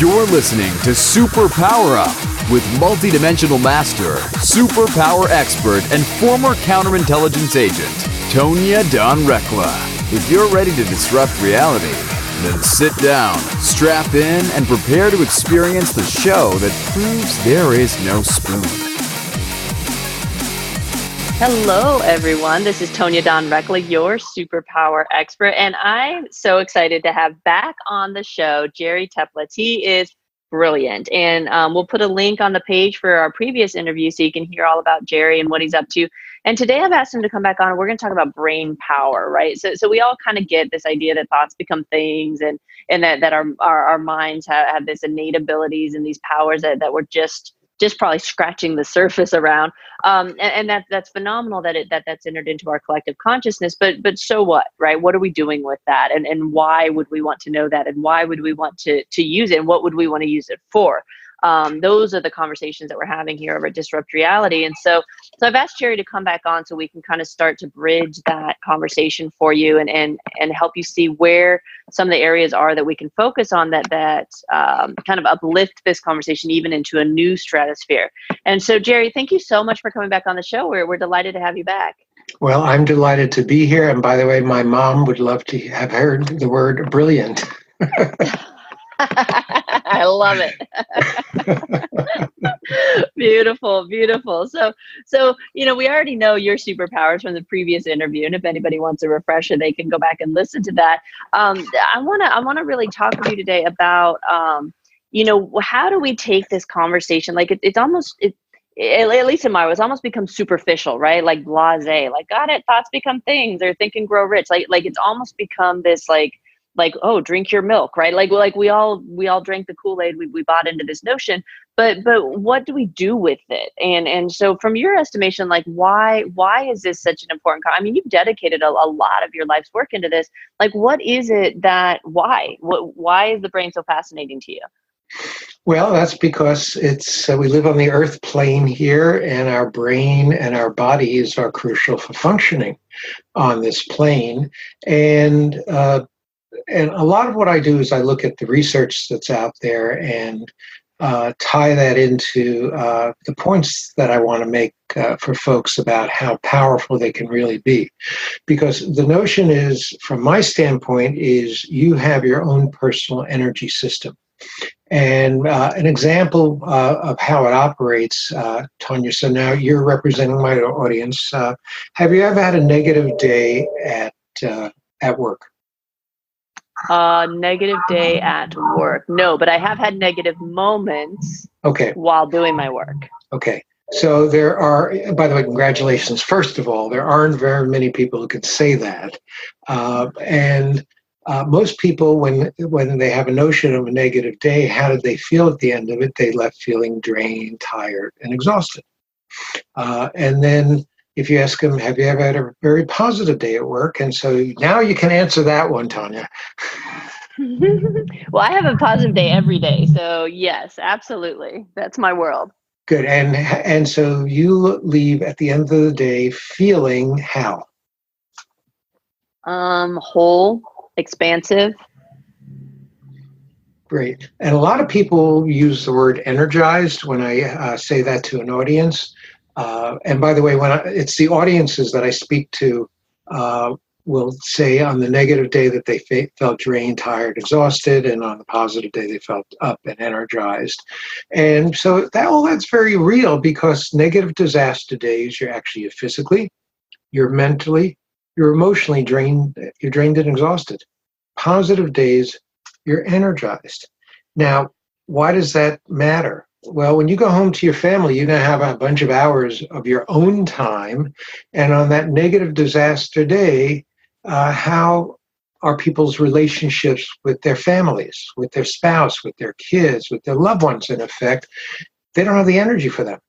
You're listening to Superpower Up with multidimensional master, superpower expert, and former counterintelligence agent, Tonya Don Rekla. If you're ready to disrupt reality, then sit down, strap in, and prepare to experience the show that proves there is no spoon. Hello, everyone. This is Tonya Don Rekla, your superpower expert, and I'm so excited to have back on the show Jerry Teplitz. He is brilliant, and we'll put a link on the page for our previous interview so you can hear all about Jerry and what he's up to. And today I've asked him to come back on, and we're going to talk about brain power, right? So we all kind of get this idea that thoughts become things, and that our minds have this innate abilities and these powers that we're just probably scratching the surface around, and that's phenomenal that's entered into our collective consciousness. But so what, right? What are we doing with that, and why would we want to know that, and why would we want to use it, and what would we want to use it for? Those are the conversations that we're having here over at Disrupt Reality. And so I've asked Jerry to come back on so we can kind of start to bridge that conversation for you and help you see where some of the areas are that we can focus on that kind of uplift this conversation even into a new stratosphere. And so, Jerry, thank you so much for coming back on the show. We're delighted to have you back. Well, I'm delighted to be here. And by the way, my mom would love to have heard the word brilliant. I love it. Beautiful, beautiful. So we already know your superpowers from the previous interview, and if anybody wants a refresher, they can go back and listen to that. I wanna really talk with you today about how do we take this conversation? Like it's almost at least in my way, it's almost become superficial, right? Like blasé, like got it, thoughts become things, or think and grow rich. Like it's almost become this like, oh, drink your milk, right? Like we all drank the Kool-Aid. We bought into this notion, but what do we do with it? And so, from your estimation, like why is this such an important? I mean, you've dedicated a lot of your life's work into this. Like, what is it why is the brain so fascinating to you? Well, that's because we live on the earth plane here, and our brain and our bodies are crucial for functioning on this plane. And a lot of what I do is I look at the research that's out there and tie that into the points that I want to make for folks about how powerful they can really be. Because the notion is, from my standpoint, is you have your own personal energy system. And an example of how it operates, Tonya, so now you're representing my audience. Have you ever had a negative day at work? Negative day at work. No, but I have had negative moments while doing my work. Okay. So there are, by the way, congratulations. First of all, there aren't very many people who can say that. And most people, when they have a notion of a negative day, how did they feel at the end of it? They left feeling drained, tired, and exhausted. And then if you ask them, have you ever had a very positive day at work? And so now you can answer that one, Tonya. Well, I have a positive day every day. So yes, absolutely. That's my world. Good. And so you leave at the end of the day feeling how? Whole, expansive. Great. And a lot of people use the word energized when I say that to an audience. And by the way, it's the audiences that I speak to will say on the negative day that they felt drained, tired, exhausted, and on the positive day they felt up and energized. And so that's very real, because negative disaster days, you're physically, you're mentally, you're emotionally drained. You're drained and exhausted. Positive days, you're energized. Now, why does that matter? Well, when you go home to your family, you're going to have a bunch of hours of your own time. And on that negative disaster day, how are people's relationships with their families, with their spouse, with their kids, with their loved ones, in effect? They don't have the energy for them.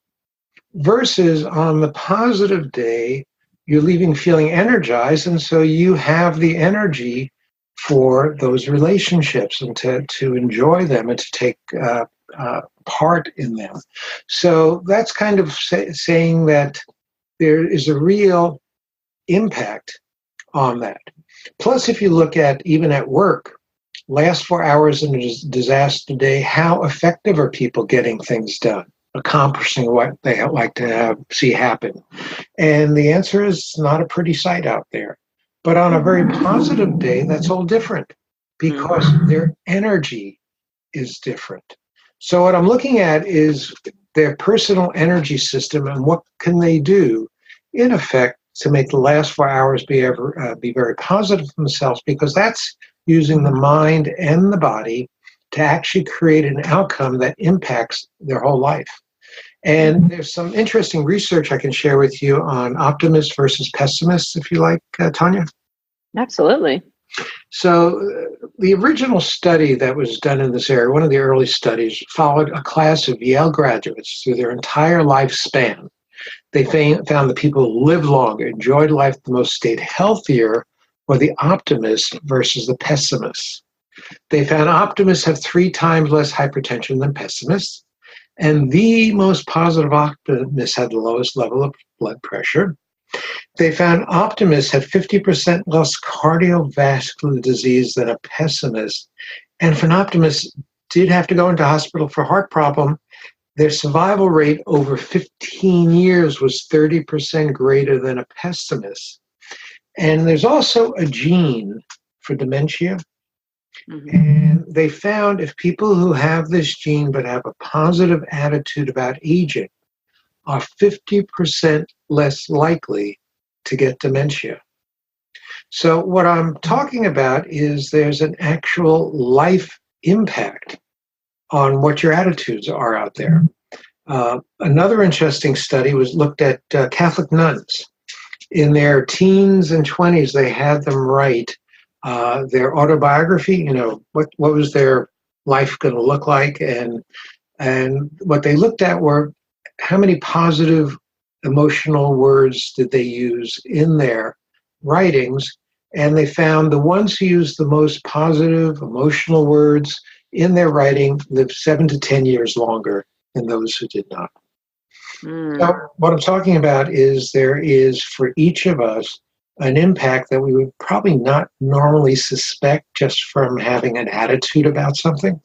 Versus on the positive day, you're leaving feeling energized, and so you have the energy for those relationships and to enjoy them and to take part in them. So that's kind of saying that there is a real impact on that. Plus, if you look at even at work, last 4 hours in a disaster day, how effective are people getting things done, accomplishing what they like to see happen? And the answer is not a pretty sight out there. But on a very positive day, that's all different because their energy is different. So what I'm looking at is their personal energy system and what can they do, in effect, to make the last 4 hours be very positive for themselves, because that's using the mind and the body to actually create an outcome that impacts their whole life. And there's some interesting research I can share with you on optimists versus pessimists, if you like, Tanya. Absolutely. So the original study that was done in this area, one of the early studies, followed a class of Yale graduates through their entire lifespan. They found that people who lived longer, enjoyed life the most, stayed healthier, were the optimists versus the pessimists. They found optimists have 3 times less hypertension than pessimists. And the most positive optimists had the lowest level of blood pressure. They found optimists had 50% less cardiovascular disease than a pessimist. And if an optimist did have to go into hospital for a heart problem, their survival rate over 15 years was 30% greater than a pessimist. And there's also a gene for dementia. And they found if people who have this gene but have a positive attitude about aging are 50% less likely to get dementia. So what I'm talking about is there's an actual life impact on what your attitudes are out there. Another interesting study was looked at Catholic nuns. In their teens and 20s, they had them write their autobiography, what was their life going to look like, and what they looked at were how many positive emotional words did they use in their writings, and they found the ones who used the most positive emotional words in their writing lived 7 to 10 years longer than those who did not. So what I'm talking about is there is for each of us an impact that we would probably not normally suspect just from having an attitude about something.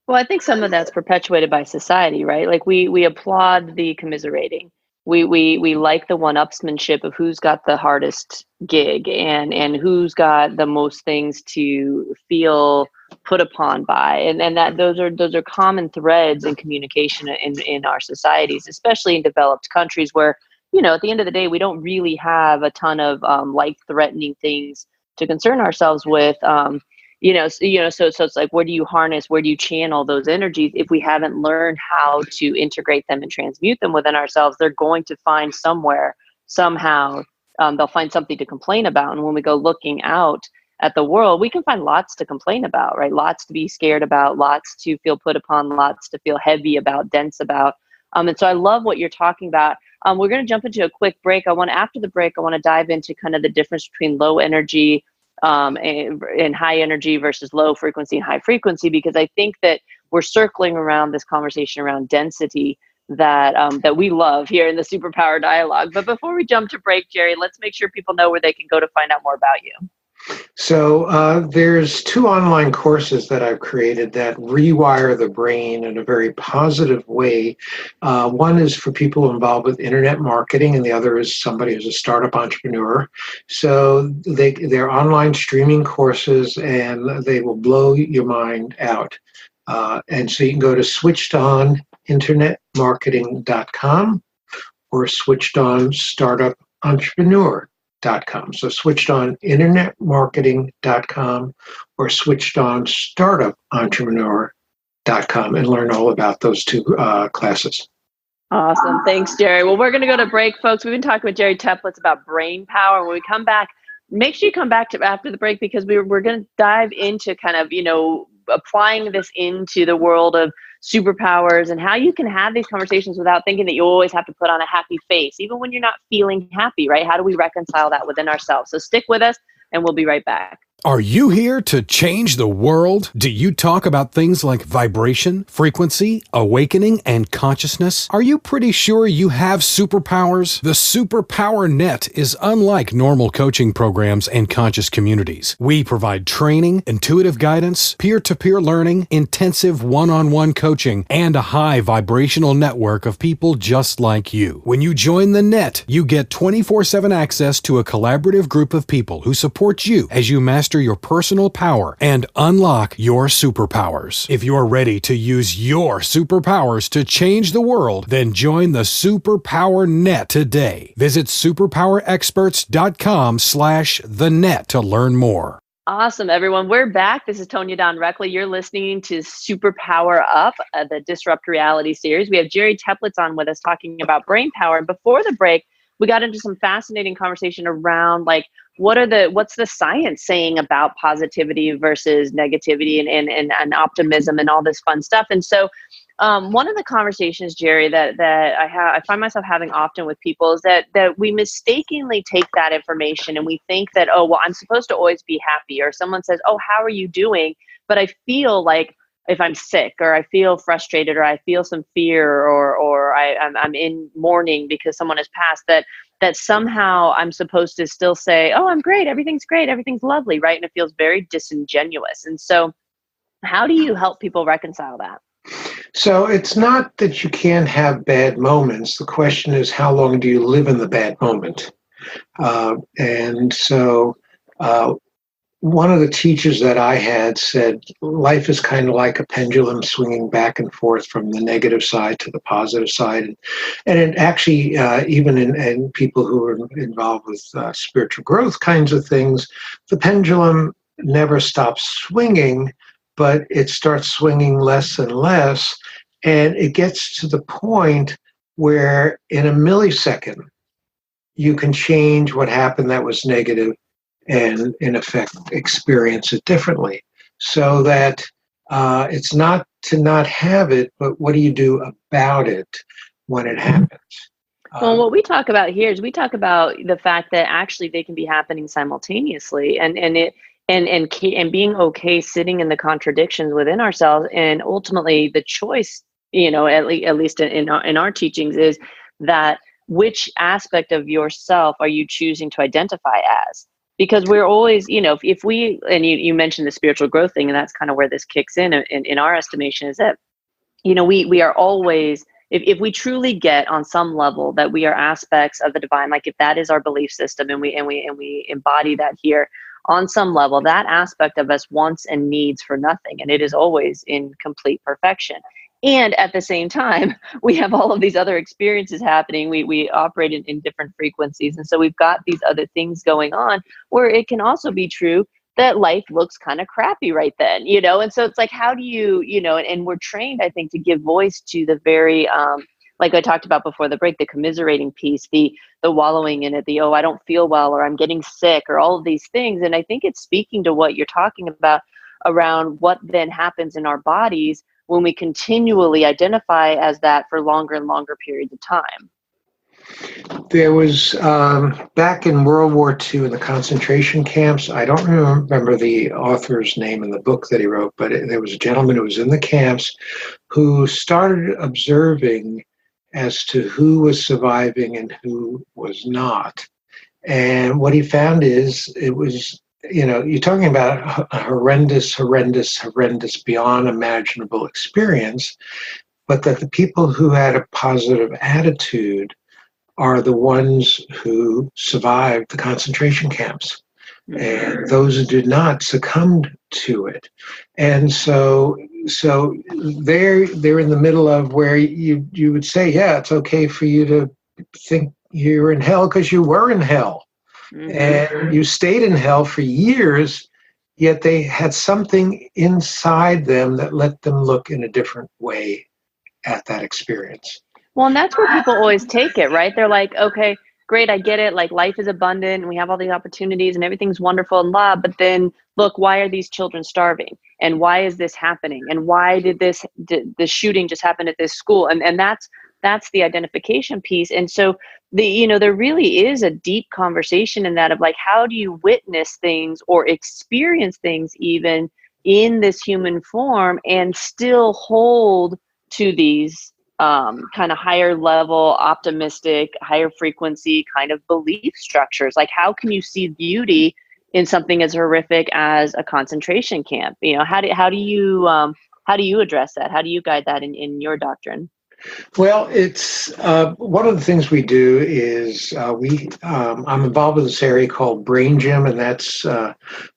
Well, I think some of that's perpetuated by society, right? Like we applaud the commiserating. We like the one-upsmanship of who's got the hardest gig and who's got the most things to feel put upon by, and that those are common threads in communication in our societies, especially in developed countries where, at the end of the day, we don't really have a ton of life-threatening things to concern ourselves with. So it's like, where do you harness, where do you channel those energies? If we haven't learned how to integrate them and transmute them within ourselves, they're going to find somewhere, somehow, they'll find something to complain about. And when we go looking out at the world, we can find lots to complain about, right? Lots to be scared about, lots to feel put upon, lots to feel heavy about, dense about. And so I love what you're talking about. We're going to jump into a quick break. After the break, I want to dive into kind of the difference between low energy and high energy versus low frequency and high frequency, because I think that we're circling around this conversation around density that we love here in the Superpower Dialogue. But before we jump to break, Jerry, let's make sure people know where they can go to find out more about you. So there's 2 online courses that I've created that rewire the brain in a very positive way. One is for people involved with internet marketing, and the other is somebody who's a startup entrepreneur. So they're online streaming courses, and they will blow your mind out. And so you can go to switchedoninternetmarketing.com or switchedonstartupentrepreneur.com. So switchedoninternetmarketing.com or switchedonstartupentrepreneur.com and learn all about those 2 classes. Awesome. Thanks, Jerry. Well, we're going to go to break, folks. We've been talking with Jerry Teplitz about brain power. When we come back, make sure you come back to after the break, because we're going to dive into kind of, applying this into the world of superpowers and how you can have these conversations without thinking that you always have to put on a happy face, even when you're not feeling happy, right? How do we reconcile that within ourselves? So stick with us and we'll be right back. Are you here to change the world? Do you talk about things like vibration, frequency, awakening, and consciousness? Are you pretty sure you have superpowers? The Superpower Net is unlike normal coaching programs and conscious communities. We provide training, intuitive guidance, peer-to-peer learning, intensive one-on-one coaching, and a high vibrational network of people just like you. When you join the net, you get 24/7 access to a collaborative group of people who support you as you master your personal power and unlock your superpowers. If you're ready to use your superpowers to change the world, then join the Superpower Net today. Visit superpowerexperts.com/the net to learn more. Awesome, everyone. We're back. This is Tonya Dawn Reckley. You're listening to Superpower Up, the Disrupt Reality series. We have Jerry Teplitz on with us talking about brain power. And before the break, we got into some fascinating conversation around like what's the science saying about positivity versus negativity and optimism and all this fun stuff. And so one of the conversations, Jerry, that I find myself having often with people is that we mistakenly take that information and we think that, oh, well, I'm supposed to always be happy, or someone says, oh, how are you doing? But I feel like if I'm sick, or I feel frustrated, or I feel some fear, or I'm in mourning because someone has passed, that somehow I'm supposed to still say, oh, I'm great, everything's lovely, right? And it feels very disingenuous. And so how do you help people reconcile that? So it's not that you can't have bad moments. The question is, how long do you live in the bad moment? And so one of the teachers that I had said, life is kind of like a pendulum swinging back and forth from the negative side to the positive side. And it actually, even in people who are involved with spiritual growth kinds of things, the pendulum never stops swinging, but it starts swinging less and less. And it gets to the point where in a millisecond, you can change what happened that was negative and in effect experience it differently. So that it's not to not have it, but what do you do about it when it happens? Well, what we talk about here is we talk about the fact that actually they can be happening simultaneously, and being okay sitting in the contradictions within ourselves, and ultimately the choice, at least in our teachings, is that which aspect of yourself are you choosing to identify as? Because we're always, if we, and you mentioned the spiritual growth thing, and that's kind of where this kicks in our estimation, is that, we are always, if we truly get on some level that we are aspects of the divine, like if that is our belief system and we embody that here on some level, that aspect of us wants and needs for nothing. And it is always in complete perfection. And at the same time, we have all of these other experiences happening. We operate in different frequencies. And so we've got these other things going on where it can also be true that life looks kind of crappy right then, And so it's like, how do you, and we're trained, I think, to give voice to the very, like I talked about before the break, the commiserating piece, the wallowing in it, oh, I don't feel well, or I'm getting sick, or all of these things. And I think it's speaking to what you're talking about around what then happens in our bodies when we continually identify as that for longer and longer periods of time. There was, back in World War II in the concentration camps, I don't remember the author's name in the book that he wrote, but there was a gentleman who was in the camps who started observing as to who was surviving and who was not. And what he found is it was, you're talking about a horrendous, beyond imaginable experience, but that the people who had a positive attitude are the ones who survived the concentration camps. And those who did not succumbed to it. And so they're in the middle of where you would say, yeah, it's okay for you to think you're in hell because you were in hell. And you stayed in hell for years, yet they had something inside them that let them look in a different way at that experience. Well, and that's where people always take it, right? They're like, okay, great, I get it. Like life is abundant and we have all these opportunities and everything's wonderful and blah. But then look, why are these children starving? And why is this happening? And why did the shooting just happen at this school? And that's that's the identification piece. And so there really is a deep conversation in that of like, how do you witness things or experience things even in this human form and still hold to these kind of higher level, optimistic, higher frequency kind of belief structures? Like, how can you see beauty in something as horrific as a concentration camp? How do you address that? How do you guide that in your doctrine? Well, it's one of the things we do is I'm involved with this area called Brain Gym, and that's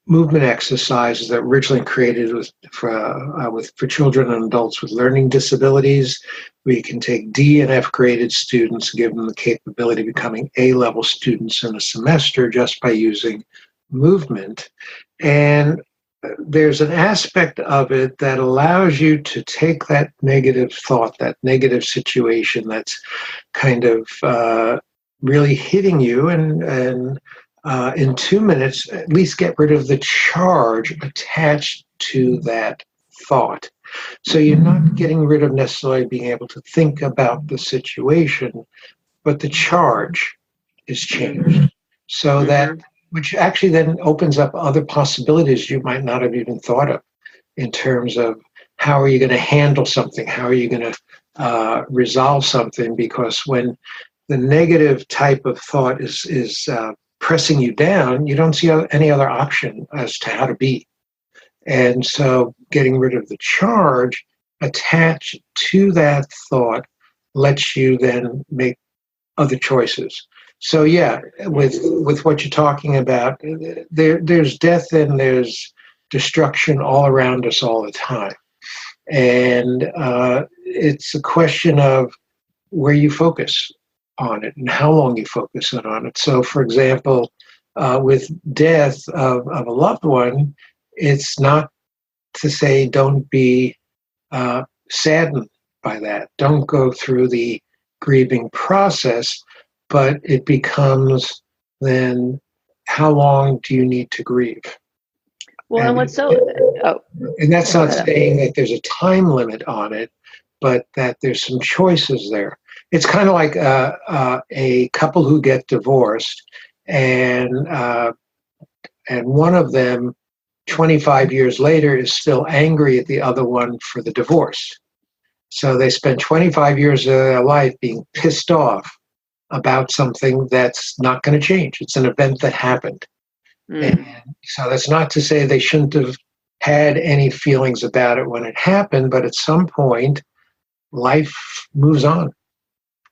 movement exercises that originally created for children and adults with learning disabilities. We can take D and F graded students, give them the capability of becoming A-level students in a semester just by using movement. And there's an aspect of it that allows you to take that negative thought, that negative situation that's kind of really hitting you, and in 2 minutes, at least get rid of the charge attached to that thought. So you're not getting rid of necessarily being able to think about the situation, but the charge is changed. So that, which actually then opens up other possibilities you might not have even thought of in terms of how are you going to handle something? How are you going to resolve something? Because when the negative type of thought is pressing you down, you don't see any other option as to how to be. And so getting rid of the charge attached to that thought lets you then make other choices. So yeah, with what you're talking about, there's death and there's destruction all around us all the time. And it's a question of where you focus on it and how long you focus on it. So for example, with death of a loved one, it's not to say don't be saddened by that. Don't go through the grieving process, but it becomes then how long do you need to grieve? Well, and that's not saying that there's a time limit on it, but that there's some choices there. It's kind of like a couple who get divorced, and one of them 25 years later is still angry at the other one for the divorce. So they spend 25 years of their life being pissed off about something that's not going to change. It's an event that happened. And so that's not to say they shouldn't have had any feelings about it when it happened, but at some point, life moves on.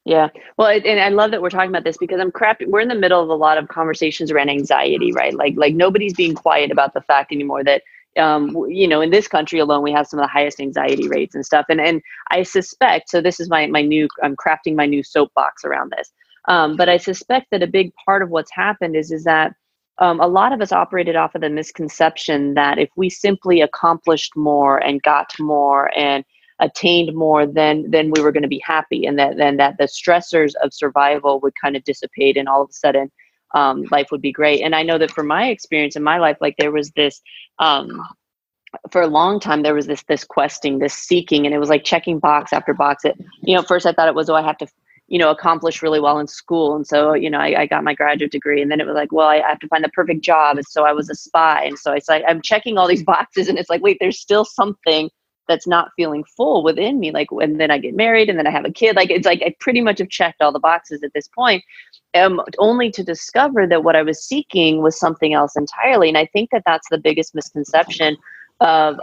Yeah. Well, and I love that we're talking about this because we're in the middle of a lot of conversations around anxiety, right? Like nobody's being quiet about the fact anymore that, in this country alone, we have some of the highest anxiety rates and stuff. And I suspect, so this is I'm crafting my new soapbox around this. But I suspect that a big part of what's happened is that a lot of us operated off of the misconception that if we simply accomplished more and got more and attained more, then we were going to be happy, and that the stressors of survival would kind of dissipate, and all of a sudden life would be great. And I know that from my experience in my life, like there was this for a long time, there was this questing, this seeking, and it was like checking box after box. First I thought it was, I have to accomplish really well in school. And so, I got my graduate degree, and then it was like, well, I have to find the perfect job. And so I was a spy. And so it's like, I'm checking all these boxes, and it's like, wait, there's still something that's not feeling full within me. Like, and then I get married, and then I have a kid. Like, it's like, I pretty much have checked all the boxes at this point, only to discover that what I was seeking was something else entirely. And I think that that's the biggest misconception of,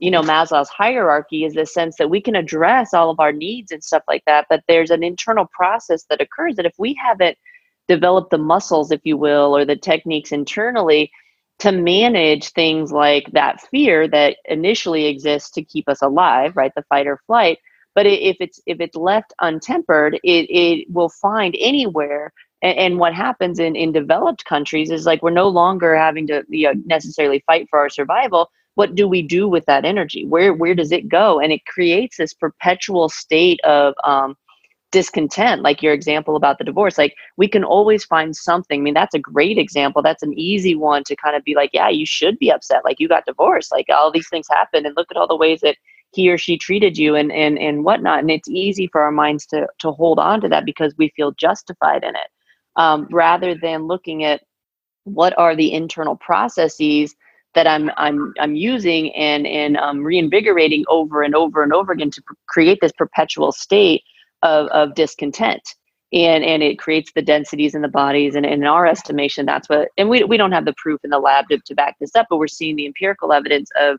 Maslow's hierarchy, is the sense that we can address all of our needs and stuff like that, but there's an internal process that occurs that if we haven't developed the muscles, if you will, or the techniques internally to manage things like that fear that initially exists to keep us alive, right? The fight or flight. But if it's left untempered, it will find anywhere. And what happens in developed countries is like, we're no longer having to necessarily fight for our survival. What do we do with that energy? Where does it go? And it creates this perpetual state of discontent, like your example about the divorce. Like, we can always find something. I mean, that's a great example. That's an easy one to kind of be like, yeah, you should be upset. Like, you got divorced. Like, all these things happen, and look at all the ways that he or she treated you and whatnot. And it's easy for our minds to hold on to that because we feel justified in it, rather than looking at what are the internal processes that I'm using and reinvigorating over and over and over again to create this perpetual state of discontent. And it creates the densities in the bodies. And in our estimation, that's what, and we don't have the proof in the lab to back this up, but we're seeing the empirical evidence of,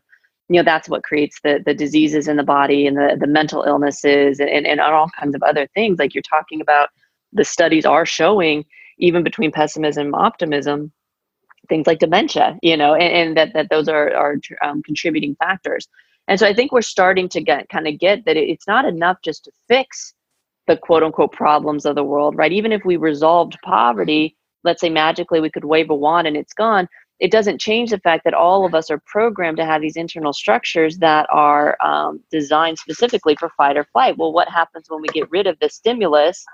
that's what creates the diseases in the body and the mental illnesses and all kinds of other things. Like you're talking about, the studies are showing, even between pessimism and optimism, things like dementia, and that those are contributing factors. And so I think we're starting to get that it's not enough just to fix the quote unquote problems of the world, right? Even if we resolved poverty, let's say magically we could wave a wand and it's gone, it doesn't change the fact that all of us are programmed to have these internal structures that are designed specifically for fight or flight. Well, what happens when we get rid of the stimulus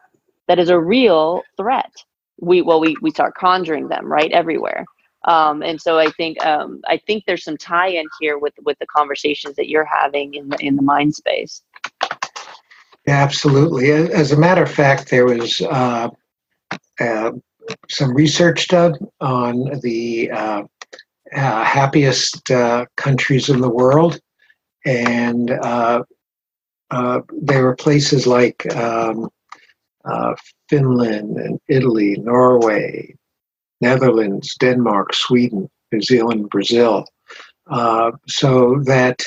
that is a real threat? We start conjuring them right everywhere. And so I think there's some tie-in here with the conversations that you're having in the mind space. Yeah, absolutely. As a matter of fact, there was some research done on the happiest countries in the world, and there were places like Finland and Italy, Norway, Netherlands, Denmark, Sweden, New Zealand, Brazil. So that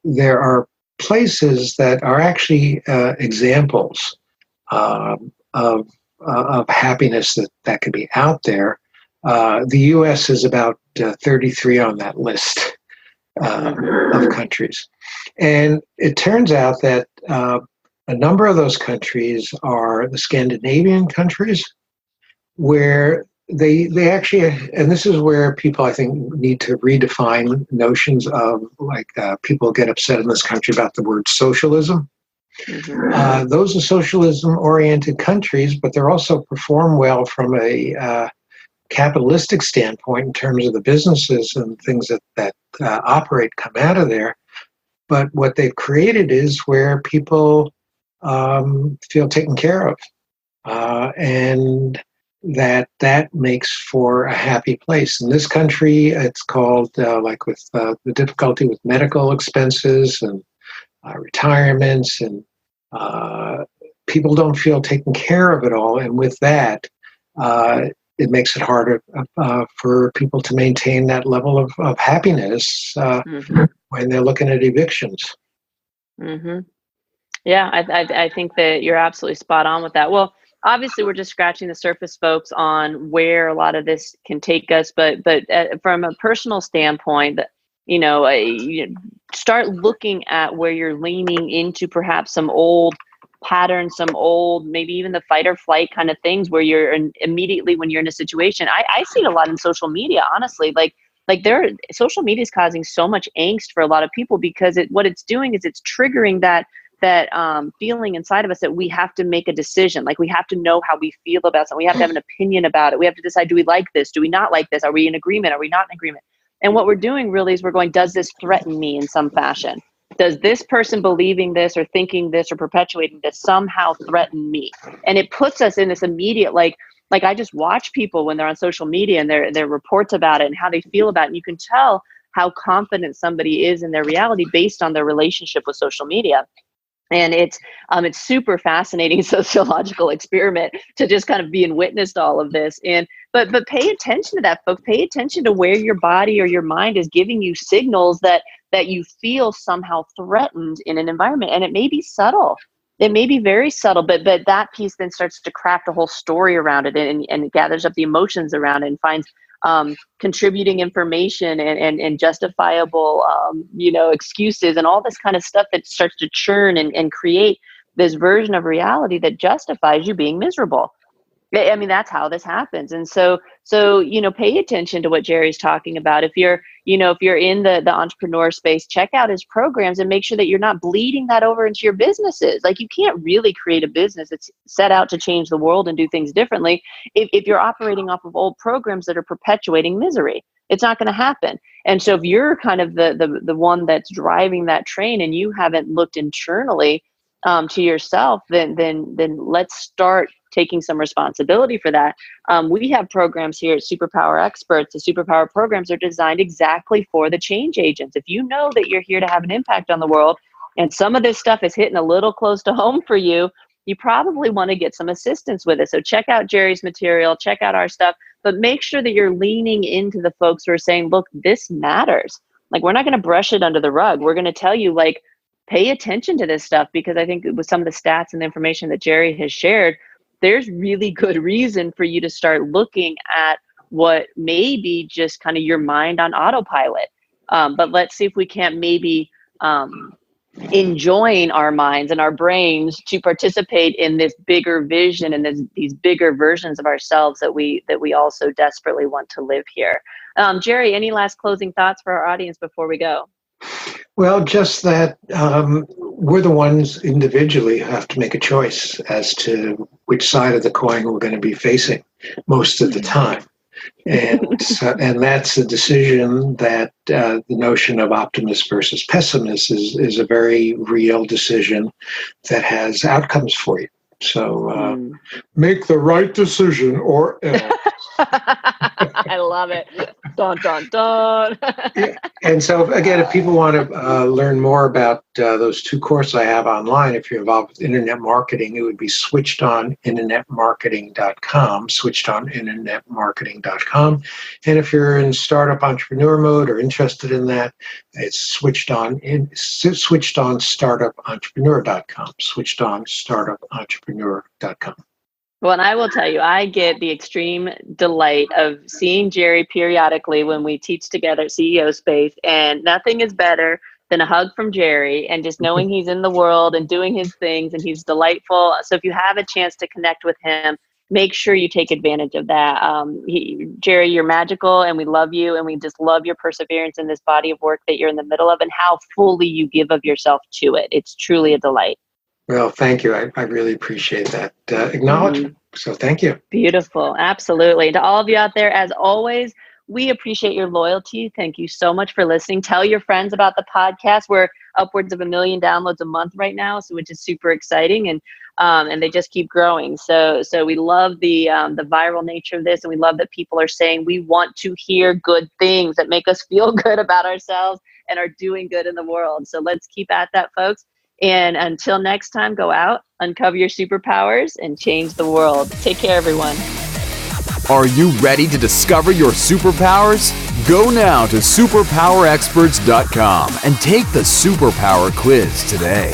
there are places that are actually examples of happiness that could be out there. The U.S. is about 33 on that list of countries. And it turns out that a number of those countries are the Scandinavian countries, where they actually, and this is where people, I think, need to redefine notions of, like, people get upset in this country about the word socialism. Mm-hmm. Those are socialism-oriented countries, but they're also perform well from a capitalistic standpoint in terms of the businesses and things that operate come out of there. But what they've created is where people feel taken care of, and that makes for a happy place. In this country, it's called, like with the difficulty with medical expenses and retirements, and people don't feel taken care of at all. And with that, it makes it harder for people to maintain that level of happiness mm-hmm. when they're looking at evictions. Mm-hmm. Yeah, I think that you're absolutely spot on with that. Well, obviously, we're just scratching the surface, folks, on where a lot of this can take us. But from a personal standpoint, you start looking at where you're leaning into perhaps some old patterns, some old, maybe even the fight or flight kind of things, where you're immediately when you're in a situation. I see it a lot in social media, honestly. Like social media is causing so much angst for a lot of people because what it's doing is it's triggering that feeling inside of us that we have to make a decision. Like, we have to know how we feel about something. We have to have an opinion about it. We have to decide, do we like this? Do we not like this? Are we in agreement? Are we not in agreement? And what we're doing really is we're going, does this threaten me in some fashion? Does this person believing this or thinking this or perpetuating this somehow threaten me? And it puts us in this immediate, like I just watch people when they're on social media and their reports about it and how they feel about it. And you can tell how confident somebody is in their reality based on their relationship with social media. And it's super fascinating sociological experiment to just kind of be in witness to all of this. But pay attention to that, folks. Pay attention to where your body or your mind is giving you signals that you feel somehow threatened in an environment. And it may be subtle. It may be very subtle, but that piece then starts to craft a whole story around it and it gathers up the emotions around it and finds contributing information and justifiable, excuses and all this kind of stuff that starts to churn and create this version of reality that justifies you being miserable. I mean, that's how this happens. And so, pay attention to what Jerry's talking about. If you're in the entrepreneur space, check out his programs and make sure that you're not bleeding that over into your businesses. Like, you can't really create a business that's set out to change the world and do things differently if you're operating off of old programs that are perpetuating misery. It's not going to happen. And so if you're kind of the one that's driving that train and you haven't looked internally to yourself, then let's start taking some responsibility for that. We have programs here at Superpower Experts. The Superpower programs are designed exactly for the change agents. If you know that you're here to have an impact on the world and some of this stuff is hitting a little close to home for you, you probably want to get some assistance with it. So check out Jerry's material, check out our stuff, but make sure that you're leaning into the folks who are saying, look, this matters. Like, we're not going to brush it under the rug. We're going to tell you, like, pay attention to this stuff, because I think with some of the stats and the information that Jerry has shared, there's really good reason for you to start looking at what may be just kind of your mind on autopilot. But let's see if we can't maybe enjoin our minds and our brains to participate in this bigger vision and these bigger versions of ourselves that we also desperately want to live here. Jerry, any last closing thoughts for our audience before we go? Well, just that we're the ones individually who have to make a choice as to which side of the coin we're going to be facing most of the time. And that's a decision that the notion of optimist versus pessimist is a very real decision that has outcomes for you. So make the right decision or else. I love it. Dun, dun, dun. Yeah. And so, again, if people want to learn more about those two courses I have online, if you're involved with internet marketing, it would be switchedoninternetmarketing.com. And if you're in startup entrepreneur mode or interested in that, it's switchedonstartupentrepreneur.com, switchedonstartupentrepreneur.com. Well, and I will tell you, I get the extreme delight of seeing Jerry periodically when we teach together at CEO Space, and nothing is better than a hug from Jerry and just knowing he's in the world and doing his things and he's delightful. So if you have a chance to connect with him, make sure you take advantage of that. Jerry, you're magical and we love you, and we just love your perseverance in this body of work that you're in the middle of and how fully you give of yourself to it. It's truly a delight. Well, thank you. I really appreciate that acknowledgement. So thank you. Beautiful. Absolutely. To all of you out there, as always, we appreciate your loyalty. Thank you so much for listening. Tell your friends about the podcast. We're upwards of 1 million downloads a month right now, so which is super exciting, and they just keep growing. So we love the viral nature of this, and we love that people are saying we want to hear good things that make us feel good about ourselves and are doing good in the world. So let's keep at that, folks. And until next time, go out, uncover your superpowers, and change the world. Take care, everyone. Are you ready to discover your superpowers? Go now to superpowerexperts.com and take the superpower quiz today.